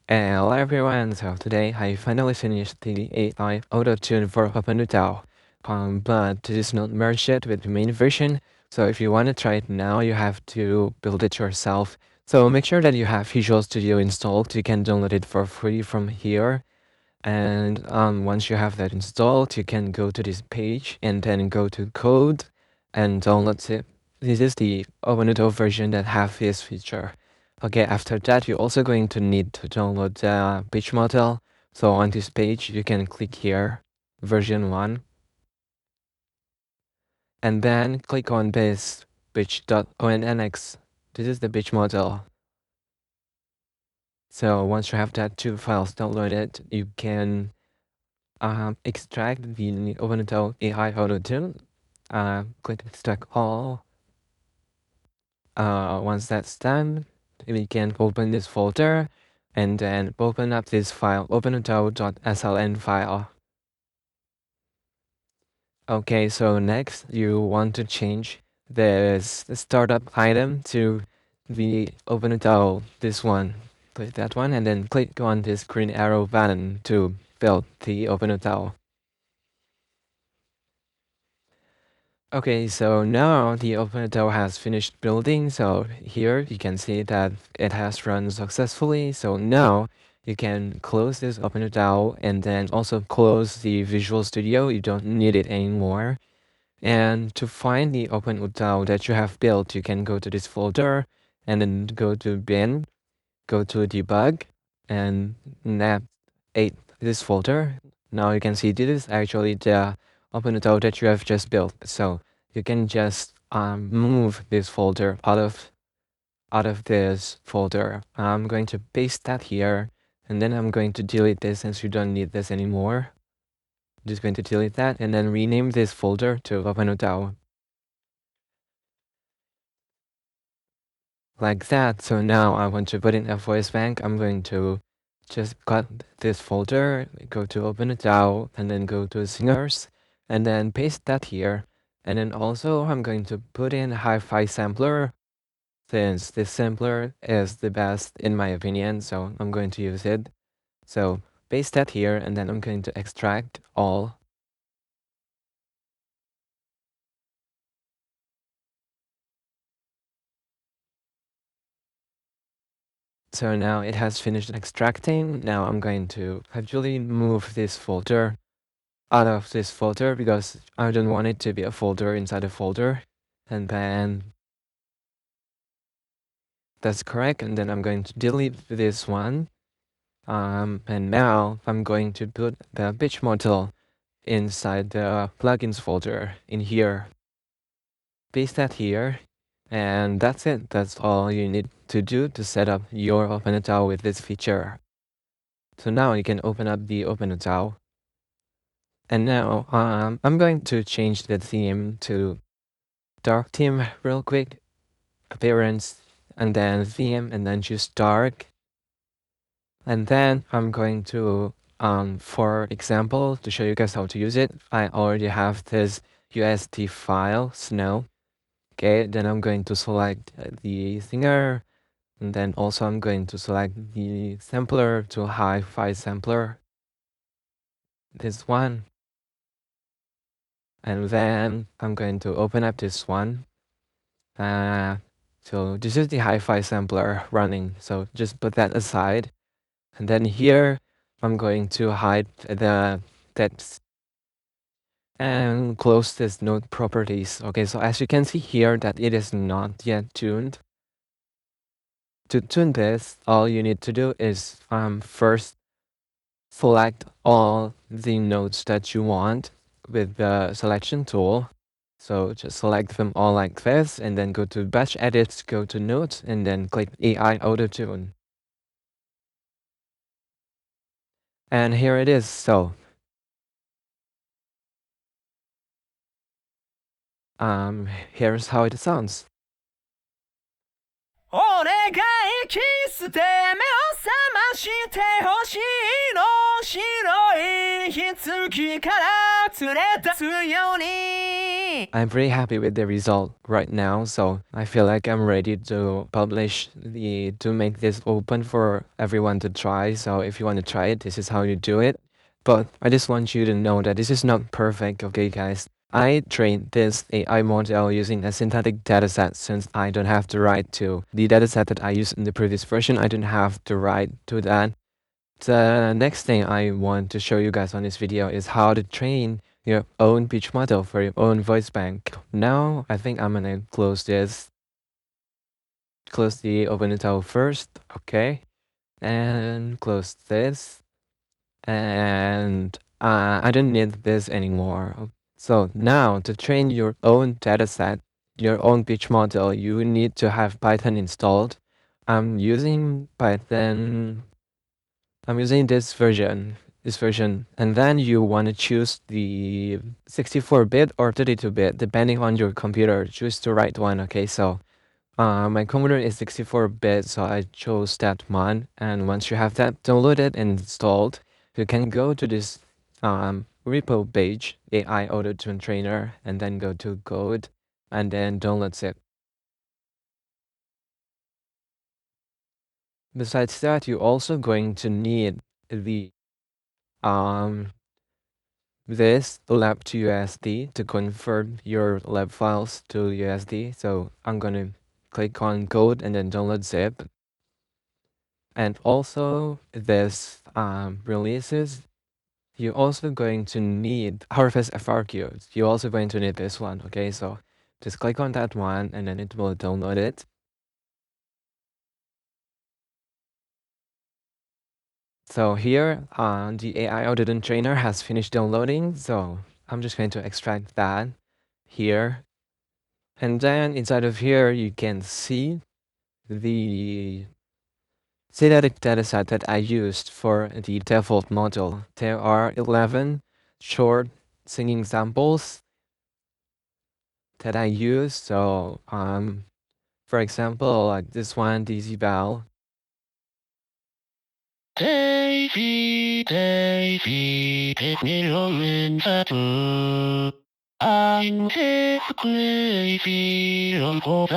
Hello everyone, so today I finally finished the AI autotune for OpenUtau, but this is not merged yet with the main version, so if you want to try it now, you have to build it yourself. So make sure that you have Visual Studio installed, you can download it for free from here, and once you have that installed, you can go to this page and then go to code and download it. This is the OpenUtau version that have this feature. Okay, after that, you're also going to need to download the page model. So on this page, you can click here, version 1, and then click on this page.onx. This is the page model. So once you have that two files downloaded, you can extract the OpenUtau AI autotune. Click extract all. Once that's done, we can open this folder and then open up this file, openutau.sln file. Okay, so next you want to change this startup item to the OpenUtau, this one. Click that one and then click on this green arrow button to build the OpenUtau. Okay, so now the OpenUtau has finished building. So here you can see that it has run successfully. So now you can close this OpenUtau and then also close the Visual Studio. You don't need it anymore. And to find the OpenUtau that you have built, you can go to this folder and then go to bin, go to debug, and navigate this folder. Now you can see this is actually the OpenUtau that you have just built. So you can just move this folder out of this folder. I'm going to paste that here, and then I'm going to delete this since you don't need this anymore. I'm just going to delete that and then rename this folder to OpenUtau. Like that. So now I want to put in a voice bank. I'm going to just cut this folder, go to OpenUtau, and then go to singers, and then paste that here. And then also I'm going to put in a hi-fi sampler, since this sampler is the best in my opinion, so I'm going to use it. So paste that here, and then I'm going to extract all. So now it has finished extracting. Now I'm going to actually move this folder out of this folder because I don't want it to be a folder inside a folder. And then that's correct. And then I'm going to delete this one. And now I'm going to put the pitch model inside the plugins folder in here. Paste that here. And that's it. That's all you need to do to set up your OpenUtau with this feature. So now you can open up the OpenUtau. And now I'm going to change the theme to dark theme real quick. Appearance, and then theme, and then choose dark. And then I'm going to, for example, to show you guys how to use it, I already have this USD file, Snow. Okay, then I'm going to select the singer, and then also I'm going to select the sampler to hi-fi sampler. This one. And then I'm going to open up this one. So this is the hi-fi sampler running. So just put that aside. And then here, I'm going to hide the text and close this node properties. Okay, so as you can see here that it is not yet tuned. To tune this, all you need to do is first select all the nodes that you want with the selection tool. So just select them all like this, and then go to batch edits, go to nodes, and then click AI auto tune. And here it is. So here's how it sounds. お願いキスで目をして星の白いひつきから連れ出すように I'm pretty happy with the result right now, so I feel like I'm ready to to make this open for everyone to try. So if you want to try it, this is how you do it. But I just want you to know that this is not perfect, okay guys? I trained this AI model using a synthetic dataset since I don't have to write to the dataset that I used in the previous version. I don't have to write to that. The next thing I want to show you guys on this video is how to train your own speech model for your own voice bank. Now, I think I'm gonna close this. Close the OpenUtau first, okay? And close this. And I don't need this anymore. So now to train your own dataset, your own speech model, you need to have Python installed. I'm using Python. I'm using this version, and then you want to choose the 64-bit or 32-bit, depending on your computer. Choose the right one, okay? So my computer is 64-bit, so I chose that one. And once you have that downloaded and installed, you can go to this repo page, AI Autotune Trainer, and then go to code, and then download it. Besides that, you're also going to need the this lab to USD to convert your lab files to USD. So I'm gonna click on code and then download zip. And also this releases, you're also going to need Harvest FRQs. You're also going to need this one, okay? So just click on that one and then it will download it. So here, the AI Audit Trainer has finished downloading. So I'm just going to extract that here. And then inside of here, you can see the synthetic dataset that I used for the default model. There are 11 short singing samples that I use. So, for example, like this one, Dizzy Bell. Davy, Davy, take me home in the I'm his crazy on for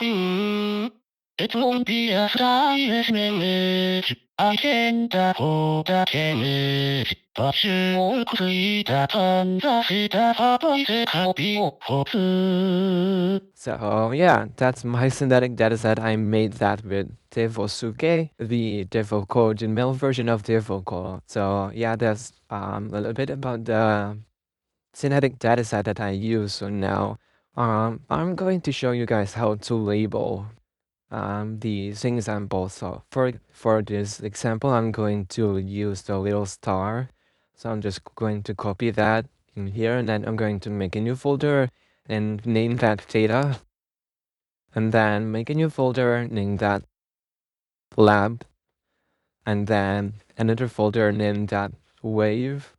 you. It won't be a stylish marriage. I can't afford that carriage. But you won't see that on the seat of a voice I'll be for two. So yeah, that's my synthetic dataset. I made that with Devosuke, the Devocode, the male version of Devocode. So yeah, that's a little bit about the synthetic dataset that I use. So now I'm going to show you guys how to label the sing example. So for this example, I'm going to use the little star. So I'm just going to copy that in here, and then I'm going to make a new folder and name that data, and then make a new folder, name that lab, and then another folder, name that wave,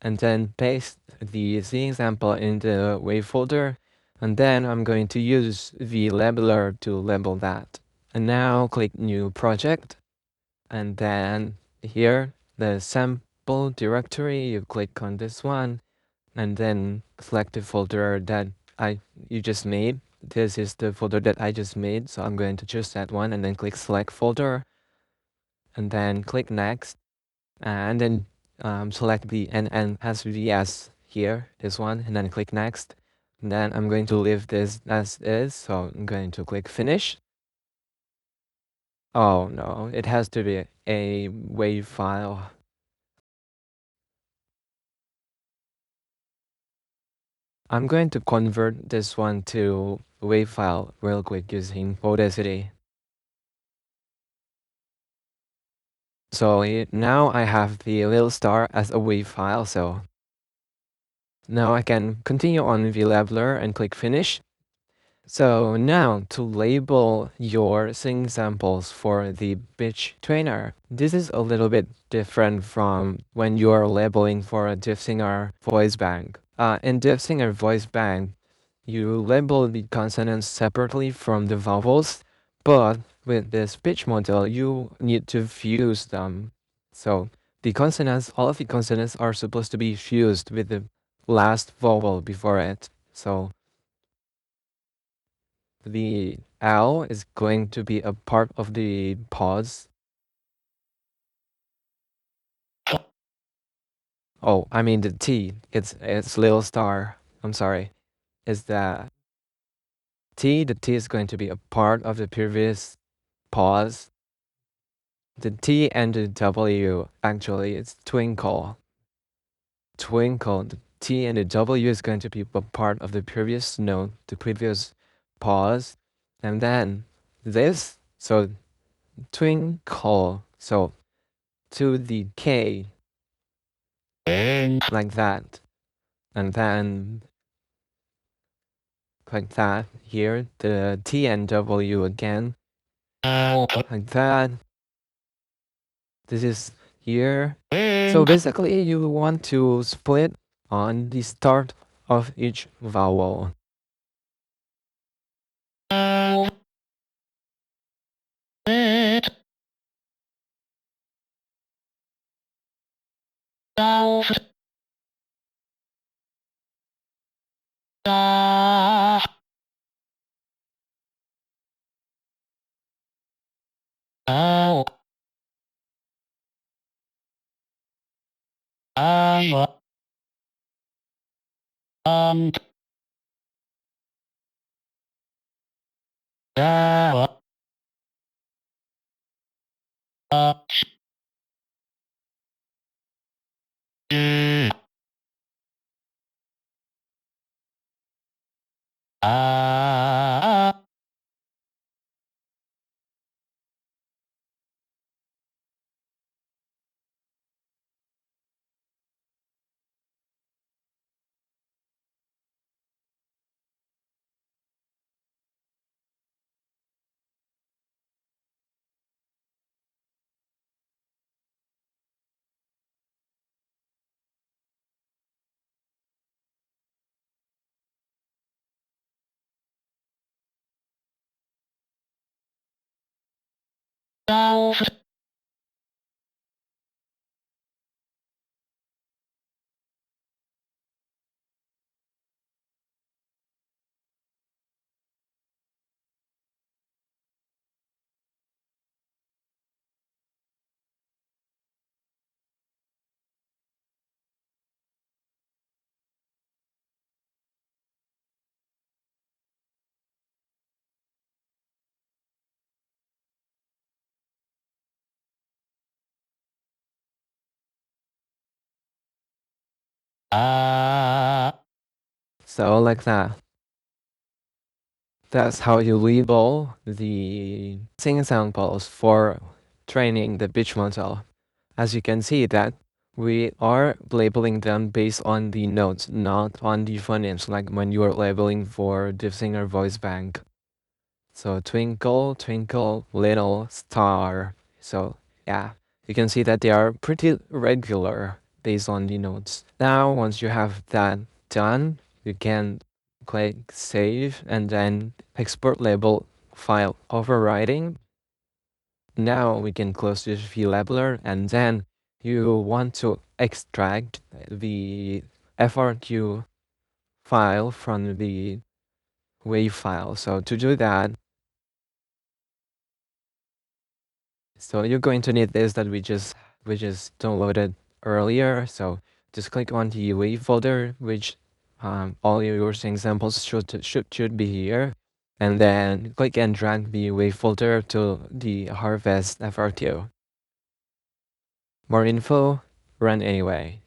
and then paste the sing example in the wave folder. And then I'm going to use VLabeler to label that. And now click New Project. And then here, the sample directory, you click on this one. And then select the folder that you just made. This is the folder that I just made. So I'm going to choose that one and then click Select Folder. And then click Next. And then select the NNSVS here, this one, and then click Next. And then I'm going to leave this as is, so I'm going to click Finish. Oh no, it has to be a WAV file. I'm going to convert this one to WAV file real quick using Audacity. So now I have the little star as a WAV file, so now I can continue on VLabeler and click Finish. So now to label your sing samples for the pitch trainer. This is a little bit different from when you are labeling for a DiffSinger voice bank. In DiffSinger voice bank, you label the consonants separately from the vowels, but with this speech model, you need to fuse them. So the consonants, all of the consonants are supposed to be fused with the last vowel before it. So the L is going to be a part of the pause. Oh, I mean the T. It's little star. I'm sorry. Is that T? The T is going to be a part of the previous pause. The T and the W actually it's twinkle. Twinkle. The T and the W is going to be a part of the previous note, the previous pause, and then this. So twinkle. So to the K like that, and then like that here, the T and W again, like that. This is here. So basically you want to split on the start of each vowel. So like that. That's how you label the sing samples for training the pitch model. As you can see that we are labeling them based on the notes, not on the phonemes, like when you are labeling for the singer voice bank. So twinkle, twinkle, little star. So yeah, you can see that they are pretty regular based on the notes. Now, once you have that done, you can click save and then export label file overriding. Now we can close this VLabeler and then you want to extract the FRQ file from the WAV file. So to do that, so you're going to need this that we just downloaded earlier. So just click on the WAV folder, which all your examples should be here, and then click and drag the WAV folder to the Harvest FRQ. More info, run anyway.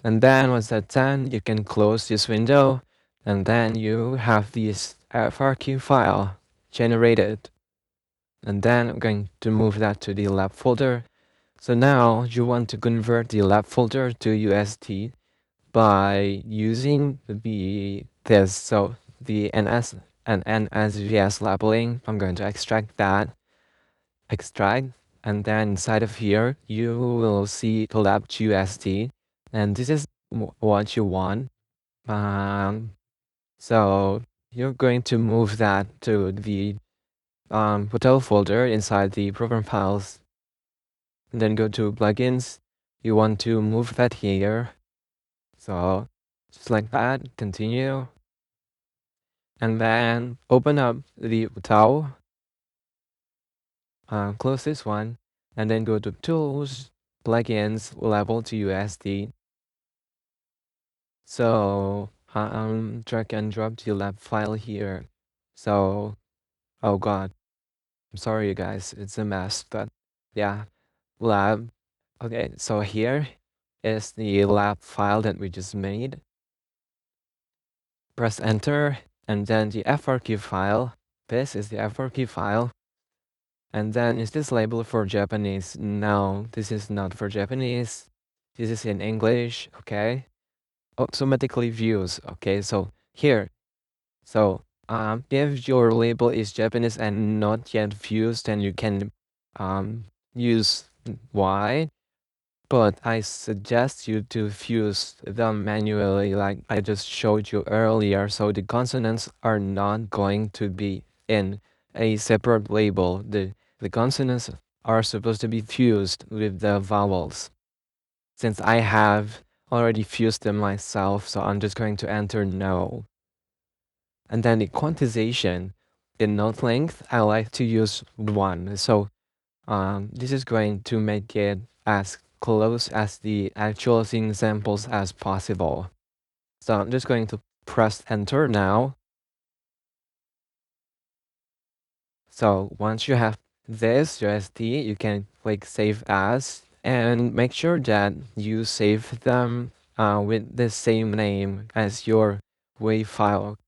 And then once that's done, you can close this window, and then you have this FRQ file generated. And then I'm going to move that to the lab folder. So now you want to convert the lab folder to UST by using this. So the NS and NSVS labeling. I'm going to extract that, and then inside of here you will see the lab UST, and this is what you want. So you're going to move that to the hotel folder inside the program files, and then go to plugins. You want to move that here. So just like that, continue. And then open up the UTAU, close this one, and then go to Tools, Plugins, Level to USD. So drag and drop the lab file here. So, oh god, I'm sorry you guys, it's a mess, but yeah, lab. Okay, so here is the lab file that we just made. Press enter, and then the FRQ file. This is the FRQ file. And then is this label for Japanese? No, this is not for Japanese. This is in English, okay? Automatically views, okay? So here, so if your label is Japanese and not yet views, then you can use Y. But I suggest you to fuse them manually like I just showed you earlier, so the consonants are not going to be in a separate label. The consonants are supposed to be fused with the vowels. Since I have already fused them myself, so I'm just going to enter no. And then the quantization in note length, I like to use 1. So this is going to make it as close as the actual examples as possible. So I'm just going to press enter now. So once you have this USD, you can click save as and make sure that you save them with the same name as your WAV file.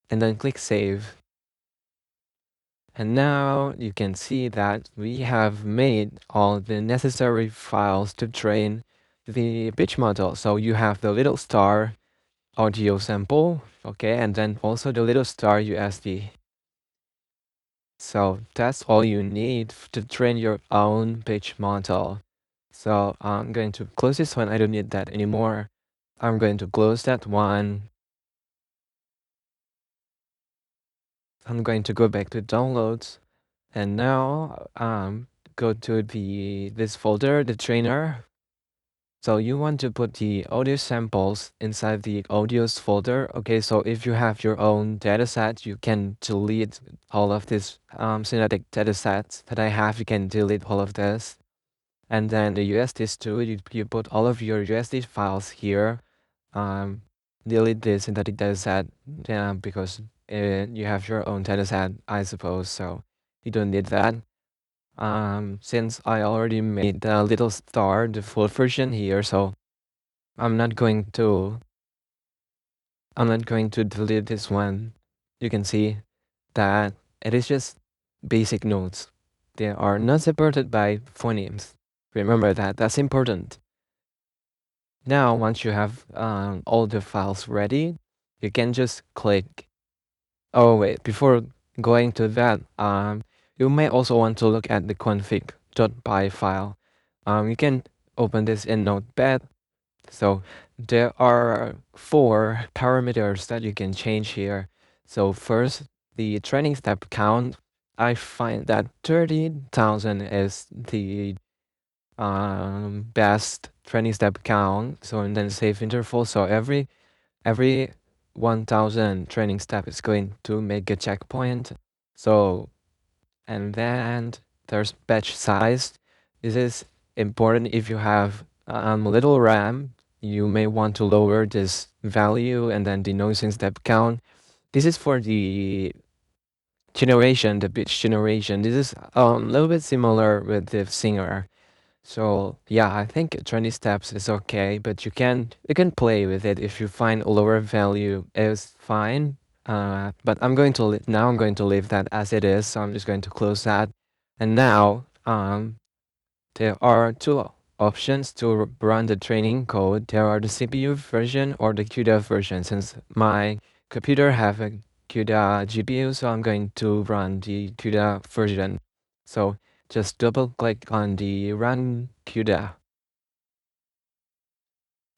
And then click save. And now you can see that we have made all the necessary files to train the pitch model. So you have the little star audio sample, okay, and then also the little star USD. So that's all you need to train your own pitch model. So I'm going to close this one. I don't need that anymore. I'm going to close that one. I'm going to go back to downloads. And now go to this folder, the trainer. So you want to put the audio samples inside the audios folder. Okay, so if you have your own dataset, you can delete all of this synthetic datasets that I have. You can delete all of this. And then the USD2, you put all of your USD files here. Delete the synthetic dataset because you have your own dataset, I suppose. So you don't need that. Since I already made the little star, the full version here, so I'm not going to delete this one. You can see that it is just basic notes. They are not supported by phonemes. Remember that, that's important. Now, once you have all the files ready, you can just click. Oh wait, before going to that, you may also want to look at the config.py file. You can open this in Notepad. So there are 4 parameters that you can change here. So first, the training step count. I find that 30,000 is the best training step count. So and then save interval. So every 1,000 training step is going to make a checkpoint. So and then there's batch size. This is important if you have little RAM. You may want to lower this value and then the noising step count. This is for the generation, the pitch generation. This is a little bit similar with the singer. So yeah, I think 20 steps is okay, but you can play with it if you find a lower value is fine. But I'm going to now I'm going to leave that as it is. So I'm just going to close that. And now there are 2 options to run the training code. There are the CPU version or the CUDA version. Since my computer have a CUDA GPU, so I'm going to run the CUDA version. So just double click on the run CUDA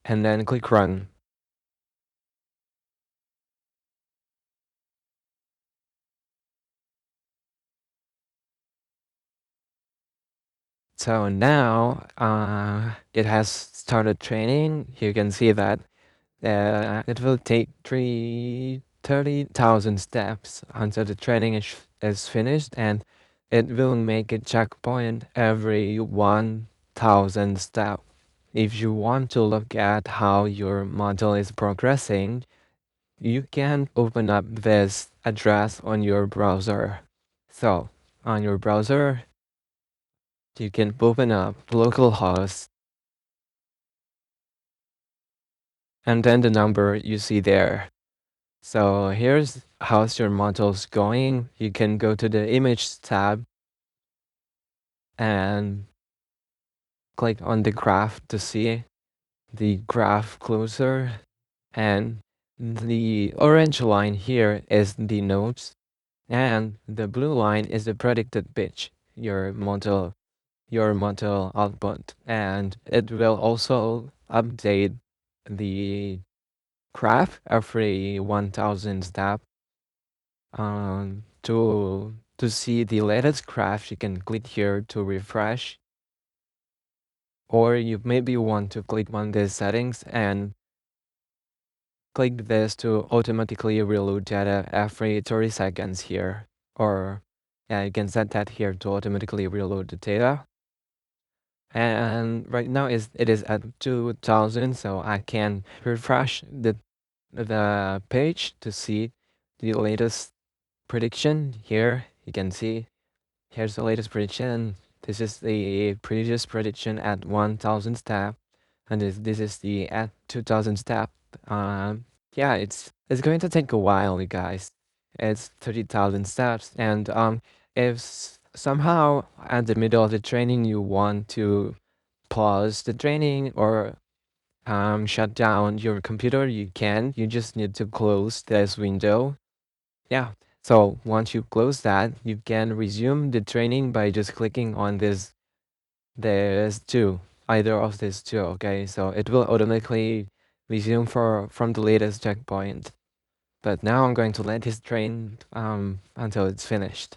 and then click run. So now it has started training. You can see that it will take 30,000 steps until the training is finished, and it will make a checkpoint every 1,000 steps. If you want to look at how your model is progressing, you can open up this address on your browser. So on your browser, you can open up localhost and then the number you see there. So here's how's your model's going. You can go to the image tab and click on the graph to see the graph closer. And the orange line here is the nodes, and the blue line is the predicted pitch, your model output. And it will also update the graph every 1,000 step. To see the latest graph, you can click here to refresh, or you maybe want to click on these settings and click this to automatically reload data every 30 seconds here. Or yeah, you can set that here to automatically reload the data. And right now it is at 2000, so I can refresh the page to see the latest prediction. Here you can see here's the latest prediction. This is the previous prediction at 1,000 step, and this is the at 2,000 step. Yeah, it's going to take a while, you guys. It's 30,000 steps, and if somehow at the middle of the training you want to pause the training or shut down your computer, you can. You just need to close this window. Yeah. So once you close that, you can resume the training by just clicking on this two, either of these two. Okay, so it will automatically resume from the latest checkpoint. But now I'm going to let this train until it's finished.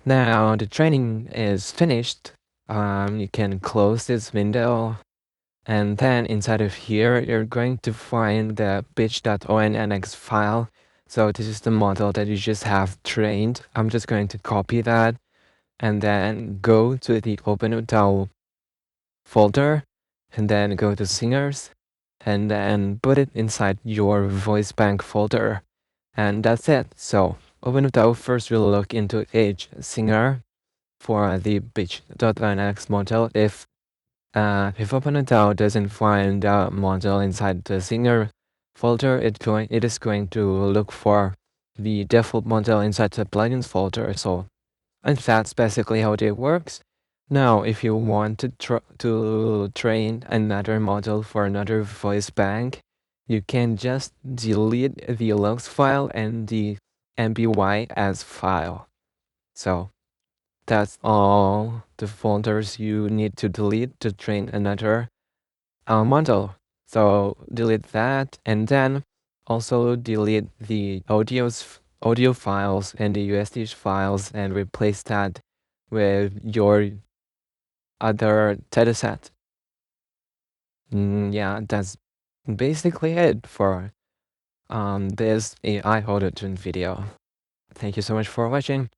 Now the training is finished. You can close this window, and then inside of here, you're going to find the pitch.onnx file. So this is the model that you just have trained. I'm just going to copy that and then go to the OpenUtau folder and then go to singers and then put it inside your Voicebank folder. And that's it. So OpenUtau first will look into each singer for the pitch.onnx model. If OpenUtau doesn't find a model inside the singer folder, it is going to look for the default model inside the plugins folder. So, and that's basically how it works. Now, if you want to train another model for another voice bank, you can just delete the logs file and the mbys file. So that's all the folders you need to delete to train another model. So delete that, and then also delete the audio files and the USD files and replace that with your other dataset. Yeah, that's basically it for this AI autotune video. Thank you so much for watching.